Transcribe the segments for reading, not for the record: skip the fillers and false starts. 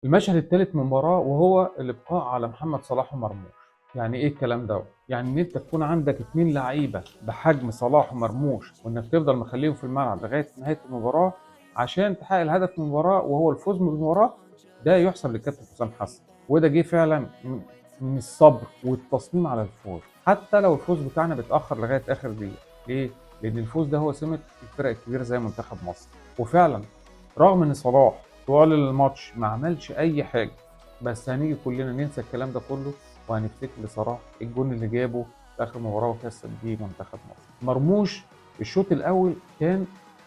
المشهد الثالث من المباراة وهو الإبقاء على محمد صلاح ومرموش. يعني إيه الكلام ده؟ يعني إن أنت تكون عندك اتنين لعيبة بحجم صلاح ومرموش وإنك تفضل مخليهم في الملعب لغاية نهاية المباراة عشان تحقق الهدف من المباراة وهو الفوز من المباراة. ده يحسب للكابتن حسام حسن، وده جه فعلا من الصبر والتصميم على الفوز، حتى لو الفوز بتاعنا بيتأخر لغاية آخر دقيقة. ليه؟ لأن الفوز ده هو سمة الفرق الكبيرة زي منتخب مصر. وفعلا رغم إن صلاح طوال الماتش ما عملش اي حاجه، بس هنيجي كلنا ننسى الكلام ده كله وهنفتكر لصلاح الجون اللي جابه في اخر مباراه وكسب بيه منتخب مصر. مرموش الشوط الاول كان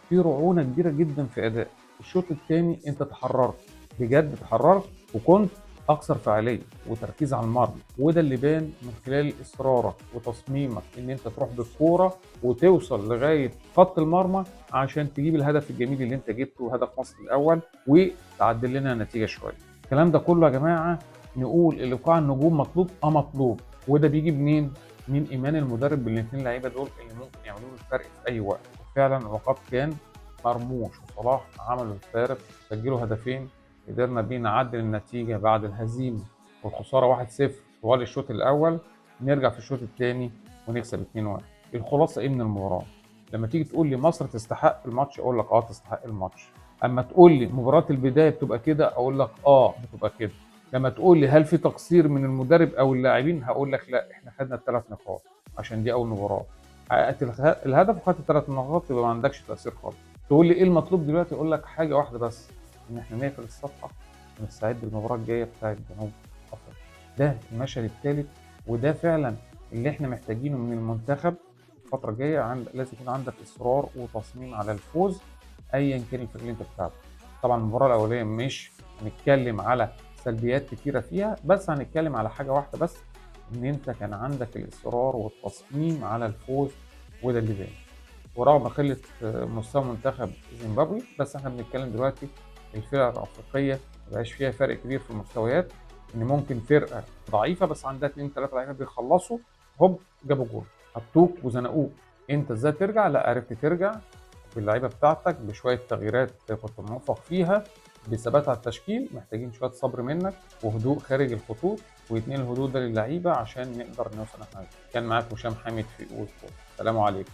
في رعونه كبيره جدا في اداء. الشوط الثاني انت تحررت، بجد تحررت، وكنت اكثر فعاليه وتركيز على المرمى، وده اللي بان من خلال اصرارك وتصميمك ان انت تروح بالكوره وتوصل لغايه خط المرمى عشان تجيب الهدف الجميل اللي انت جبته، هدف مصر الاول، وتعدل لنا النتيجه شويه. الكلام ده كله يا جماعه نقول ايقاع النجوم مطلوب، مطلوب، وده بيجي منين؟ من ايمان المدرب بالاثنين لعيبه دول اللي ممكن يعملوا له الفرق في اي وقت. وفعلا وقد كان مرموش وصلاح عملوا الفارق، سجلوا هدفين، قدرنا بيه نعدل النتيجه بعد الهزيمه والخساره 1-0 طوال الشوط الاول، نرجع في الشوط الثاني ونكسب 2-1. الخلاصه ايه من المباراه؟ لما تيجي تقول لي مصر تستحق الماتش اقول لك اه تستحق الماتش. اما تقول لي مباراه البدايه بتبقى كده اقول لك اه بتبقى كده. لما تقول لي هل في تقصير من المدرب او اللاعبين هقول لك لا، احنا خدنا الثلاث نقاط عشان دي اول مباراه، حققت الهدف وخدت الثلاث نقاط يبقى ما عندكش تاثير خالص. تقول لي ايه المطلوب دلوقتي اقول لك حاجه واحده بس، ان احنا نقفل الصفحه ونستعد للمباراه الجايه بتاعت جنوب افريقيا. ده المشهد الثالث، وده فعلا اللي احنا محتاجينه من المنتخب الفتره الجايه. لازم يكون عندك اصرار وتصميم على الفوز ايا كان الفريق اللي انت بتلعبه. طبعا المباراه الاولانيه مش هنتكلم على سلبيات كتيره فيها، بس هنتكلم على حاجه واحده بس، ان انت كان عندك الاصرار والتصميم على الفوز، وده اللي باين. ورغم قله مستوى منتخب زيمبابوي، بس احنا بنتكلم دلوقتي الفرق الافريقيه مبقاش فيها فرق كبير في المستويات، ان ممكن فرقه ضعيفه بس عندها 2 3 لعيبه بيخلصوا، هوب جابوا جول، حطوك وزنقوك. انت ازاي ترجع؟ لا، عرفت ترجع باللعيبه بتاعتك بشويه تغييرات كنت موفق فيها، بثبات على التشكيل. محتاجين شويه صبر منك وهدوء خارج الخطوط، ويتنقل الهدوء ده للعيبه عشان نقدر نوصل. احنا كان معاك هشام حامد في اول. السلام عليكم.